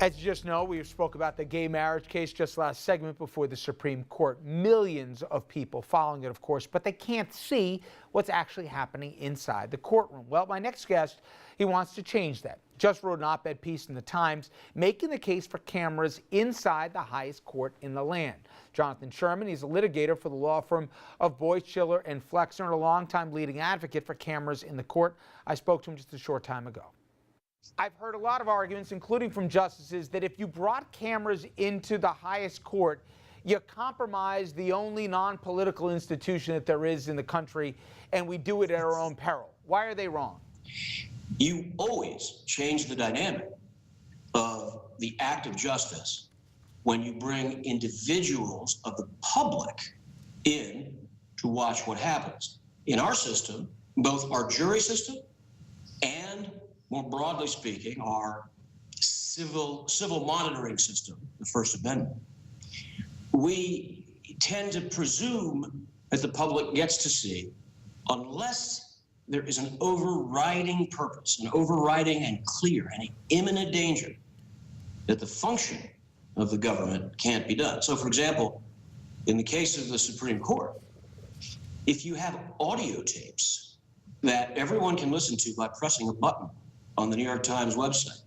As you just know, we spoke about the gay marriage case just last segment before the Supreme Court. Millions of people following it, of course, but they can't see what's actually happening inside the courtroom. Well, my next guest, he wants to change that. Just wrote an op-ed piece in the Times making the case for cameras inside the highest court in the land. Jonathan Sherman, he's a litigator for the law firm of Boyce, Schiller and Flexner and a longtime leading advocate for cameras in the court. I spoke to him just a short time ago. I've heard a lot of arguments, including from justices, that if you brought cameras into the highest court, you compromise the only non-political institution that there is in the country, and we do it at our own peril. Why are they wrong? You always change the dynamic of the act of justice when you bring individuals of the public in to watch what happens. In our system, both our jury system and, more broadly speaking, our civil monitoring system, the First Amendment, we tend to presume that the public gets to see, unless there is an overriding purpose, an overriding and clear and imminent danger that the function of the government can't be done. So, for example, in the case of the Supreme Court, if you have audio tapes that everyone can listen to by pressing a button on the New York Times website,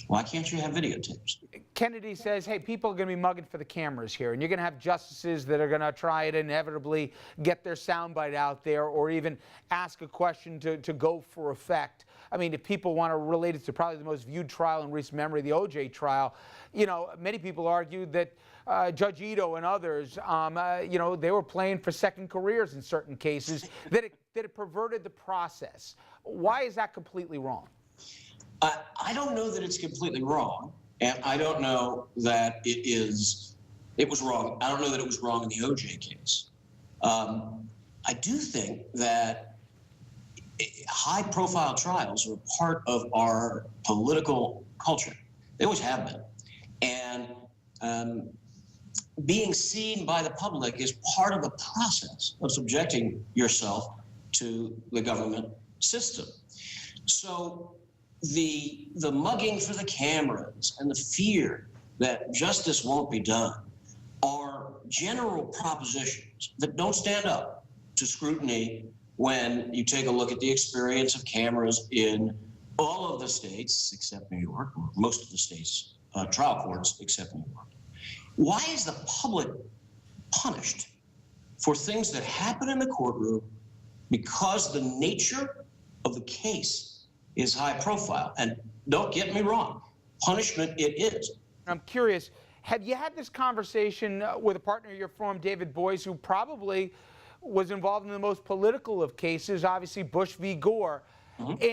why can't you have videotapes? Kennedy says, hey, people are going to be mugging for the cameras here, and you're going to have justices that are going to try to inevitably get their soundbite out there or even ask a question to go for effect. I mean, if people want to relate it to probably the most viewed trial in recent memory, the OJ trial, you know, many people argued that Judge Ito and others, you know, they were playing for second careers in certain cases, that it perverted the process. Why is that completely wrong? I don't know that it's completely wrong, and I don't know that it was wrong. I don't know that it was wrong in the OJ case. I do think that high-profile trials are part of our political culture. They always have been. And being seen by the public is part of the process of subjecting yourself to the government system. So the mugging for the cameras and the fear that justice won't be done are general propositions that don't stand up to scrutiny when you take a look at the experience of cameras in all of the states except New York, or most of the states' trial courts except New York. Why is the public punished for things that happen in the courtroom because the nature of the case is high profile? And don't get me wrong, punishment it is. I'm curious, have you had this conversation with a partner of your firm, David Boyce, who probably was involved in the most political of cases, obviously Bush v. Gore? Mm-hmm.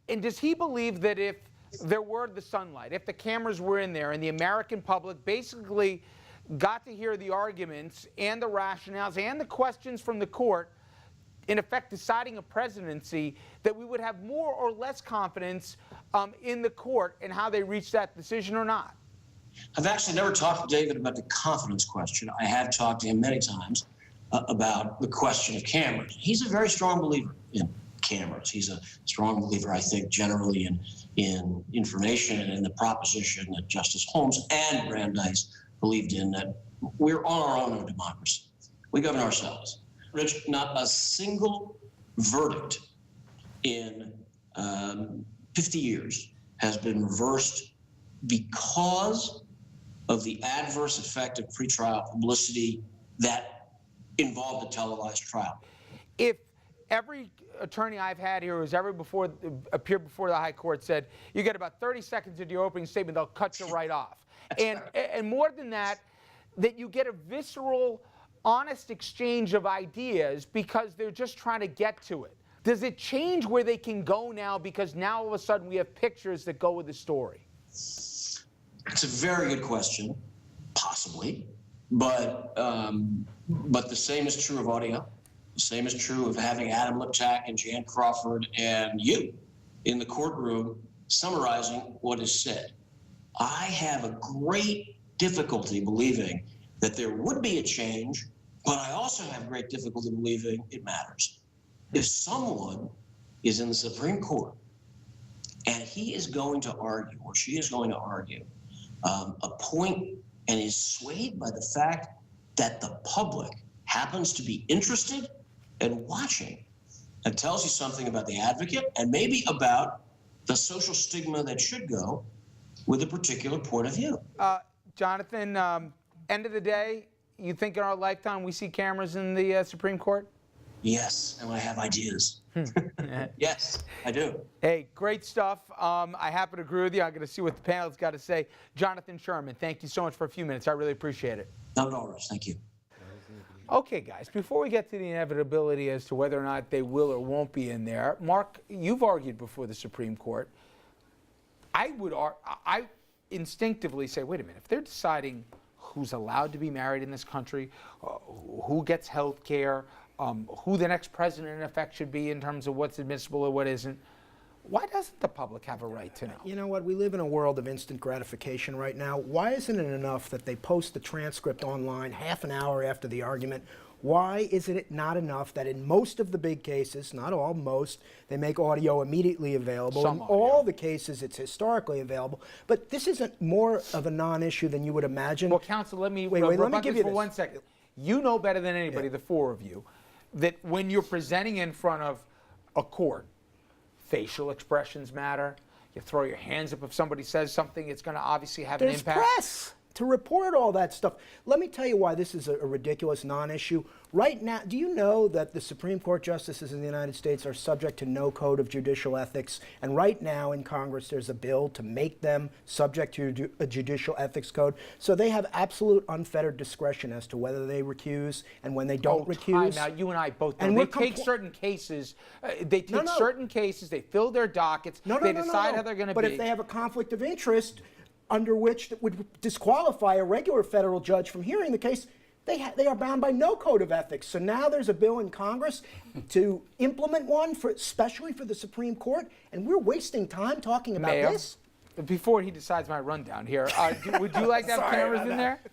And does he believe that if there were the sunlight, if the cameras were in there and the American public basically got to hear the arguments and the rationales and the questions from the court, in effect deciding a presidency, that we would have more or less confidence in the court and how they reach that decision or not? I've actually never talked to David about the confidence question. I have talked to him many times about the question of cameras. He's a very strong believer in cameras. He's a strong believer, I think, generally in information and in the proposition that Justice Holmes and Brandeis believed in, that we're on our own in a democracy. We govern ourselves. Rich, not a single verdict in 50 years has been reversed because of the adverse effect of pretrial publicity that involved a televised trial. If every attorney I've had here who's ever appeared before the High Court said, you get about 30 seconds into your opening statement, they'll cut you right off. And more than that, that you get a visceral, honest exchange of ideas because they're just trying to get to it. Does it change where they can go now because now all of a sudden we have pictures that go with the story? It's a very good question, possibly, but the same is true of audio. The same is true of having Adam Liptak and Jan Crawford and you in the courtroom summarizing what is said. I have a great difficulty believing that there would be a change, but I also have great difficulty believing it matters. If someone is in the Supreme Court and he is going to argue, or she is going to argue, appoint and is swayed by the fact that the public happens to be interested and watching. It tells you something about the advocate and maybe about the social stigma that should go with a particular point of view. Jonathan, end of the day, you think in our lifetime we see cameras in the Supreme Court? Yes, and I have ideas. Yes, I do. Hey, great stuff. I happen to agree with you. I'm going to see what the panel's got to say. Jonathan Sherman, thank you so much for a few minutes. I really appreciate it. Not at all, Rich. Thank you. Okay, guys, before we get to the inevitability as to whether or not they will or won't be in there, Mark, you've argued before the Supreme Court. I instinctively say, wait a minute, if they're deciding who's allowed to be married in this country, who gets health care, who the next president in effect should be in terms of what's admissible or what isn't, why doesn't the public have a right to know? You know what? We live in a world of instant gratification right now. Why isn't it enough that they post the transcript online half an hour after the argument? Why is it not enough that in most of the big cases, not all, most, they make audio immediately available? Some in audio. all the cases, it's historically available. But this isn't more of a non-issue than you would imagine. Well, counsel, let me let me rebut give this you for this. 1 second. You know better than anybody, Yeah. the four of you, that when you're presenting in front of a court, facial expressions matter. You throw your hands up if somebody says something, it's going to obviously have an There's impact. press to report all that stuff. Let me tell you why this is a ridiculous non-issue. Right now, do you know that the Supreme Court justices in the United States are subject to no code of judicial ethics? And right now in Congress, there's a bill to make them subject to a judicial ethics code. So they have absolute unfettered discretion as to whether they recuse and when they don't recuse. Now, you and I both know. And They we're take certain cases, they take No. certain cases, they fill their dockets, they decide how they're going to be. But if they have a conflict of interest under which that would disqualify a regular federal judge from hearing the case, they are bound by no code of ethics. So now there's a bill in Congress to implement one, especially for the Supreme Court, and we're wasting time talking about Mayor, this. before he decides my rundown here, would you like to have Sorry cameras about in that. there?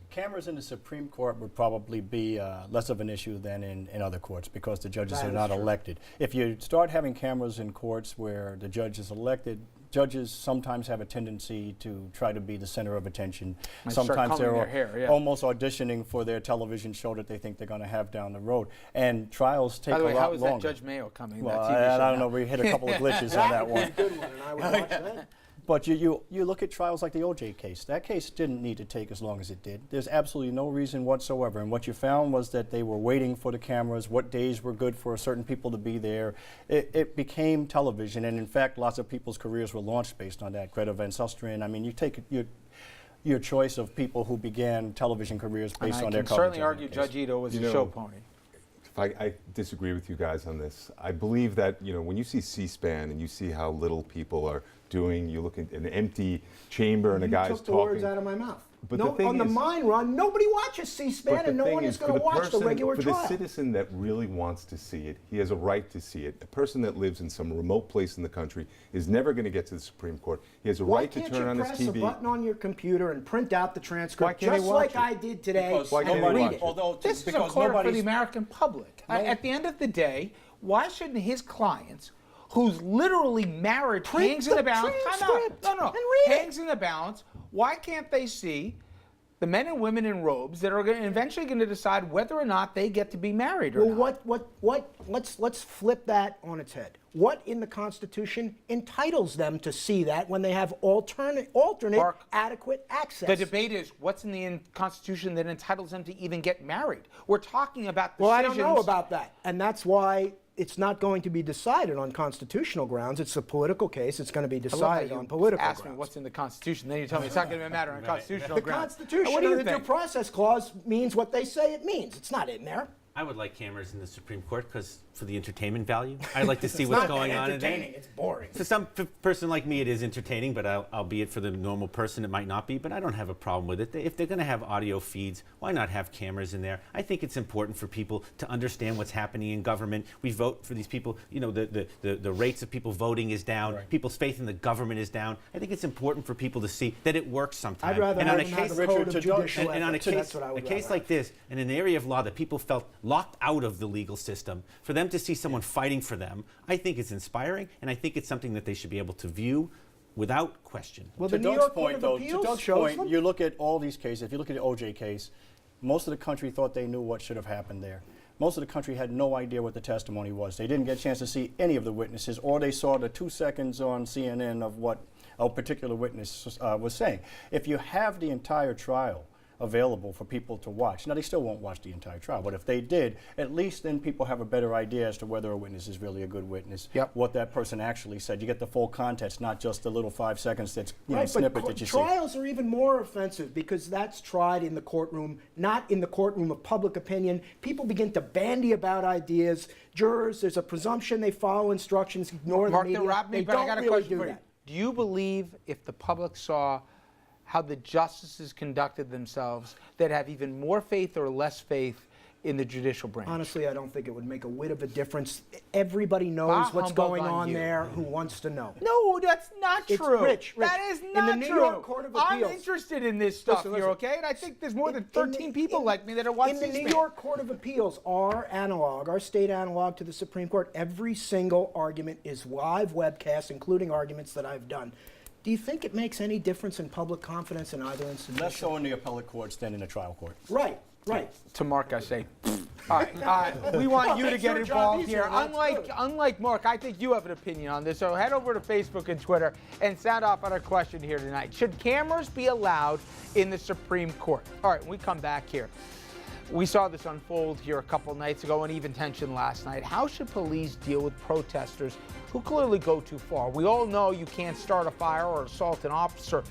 Cameras in the Supreme Court would probably be less of an issue than in other courts because the judges That are is not true. elected. If you start having cameras in courts where the judge is elected, judges sometimes have a tendency to try to be the center of attention. Might start Sometimes combing they're their hair, yeah. almost auditioning for their television show that they think they're going to have down the road. And trials take By the way, a lot how is longer. that Judge Mayo coming? Well, that TV show I don't now? know. We hit a couple of glitches on that one. Good one, and I would watch that. But you look at trials like the O.J. case. That case didn't need to take as long as it did. There's absolutely no reason whatsoever. And what you found was that they were waiting for the cameras, what days were good for certain people to be there. It became television. And in fact, lots of people's careers were launched based on that. Greta Van Susteren. I mean, you take your choice of people who began television careers based on their I can coverage. certainly of the argue case. Judge Ito was You a know, show pony. I disagree with you guys on this. I believe that, when you see C-SPAN and you see how little people are doing, you look at an empty chamber and a guy's took the talking. words out of my mouth. But No, the thing on the is- mine run, nobody watches C-SPAN, But the and no thing one is is, going for to watch the person- regular for trial. the citizen that really wants to see it, he has a right to see it. A person that lives in some remote place in the country is never going to get to the Supreme Court. He has a Why right to can't turn you on his press a TV. button on your computer and print out the Why transcript can't they just watch like it? I did today Because Why can't and they read watch it? it? Although This is a because court for the nobody's American public. At the end of the day, why shouldn't his clients, who's literally married, Print hangs in the the balance, transcript no, and read it. hangs in the balance, why can't they see the men and women in robes that are eventually going to decide whether or not they get to be married or Well, not? let's flip that on its head. What in the Constitution entitles them to see that when they have alternate Mark, adequate access? The debate is what's in the Constitution that entitles them to even get married. We're talking about decisions. Well, I don't know about that, and that's why it's not going to be decided on constitutional grounds. It's a political case. It's going to be I love how decided you on political ask grounds. me what's in the Constitution, then you tell me it's not going to matter on constitutional The grounds. Constitution, What do you the Due think? Process Clause means what they say it means. It's not in there. I would like cameras in the Supreme Court because for the entertainment value. I'd like to see what's It's not going on in there. entertaining. It's boring. For some person like me, it is entertaining, but albeit for the normal person, it might not be. But I don't have a problem with it. If they're going to have audio feeds, why not have cameras in there? I think it's important for people to understand what's happening in government. We vote for these people. You know, the rates of people voting is down. Right. People's faith in the government is down. I think it's important for people to see that it works sometimes. I'd rather and have on a them have case, a code Richard, of to judge- judicial and on a ethics. case, That's what I would case rather like have. this, in an area of law that people felt locked out of the legal system, for them to see someone fighting for them, I think it's inspiring, and I think it's something that they should be able to view without question. Well, To the New Doug's York Court point, of though, to Appeals Doug's shows point, them. you look at all these cases. If you look at the OJ case, most of the country thought they knew what should have happened there. Most of the country had no idea what the testimony was. They didn't get a chance to see any of the witnesses, or they saw the 2 seconds on CNN of what a particular witness was saying. If you have the entire trial available for people to watch, now they still won't watch the entire trial, but if they did, at least then people have a better idea as to whether a witness is really a good witness, Yep. what that person actually said. You get the full context, not just the little 5 seconds that's Right, snippet but that you see. trials are even more offensive because that's tried in the courtroom, not in the courtroom of public opinion. People begin to bandy about ideas. Jurors, there's a presumption they follow instructions, ignore Mark, the media. they'll wrap me, They but I don't got a really question do for you. that. Do you believe if the public saw how the justices conducted themselves, they'd have even more faith or less faith in the judicial branch? Honestly, I don't think it would make a whit of a difference. Everybody knows Bah, what's humbug going on on you. there who wants to know. No, that's not It's true. Rich. That is In not the New true. York Court of I'm Appeals- interested in this stuff Listen, here, listen. okay? And I think there's more than In 13 the- people in- like me that are watching In the New C-SPAN. York Court of Appeals, our analog, our state analog to the Supreme Court, every single argument is live webcast, including arguments that I've done. Do you think it makes any difference in public confidence in either institution? Less so in the appellate courts than in the trial court. Right, right. To Mark, I say, all right, we want you to Makes get your job involved easier, here. that's good. Unlike Mark, I think you have an opinion on this. So head over to Facebook and Twitter and sound off on our question here tonight. Should cameras be allowed in the Supreme Court? All right, when we come back here, we saw this unfold here a couple nights ago and even tension last night. How should police deal with protesters who clearly go too far? We all know you can't start a fire or assault an officer,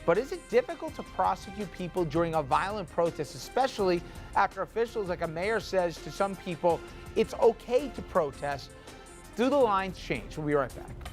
but is it difficult to prosecute people during a violent protest, especially after officials like a mayor says to some people, it's okay to protest? Do the lines change? We'll be right back.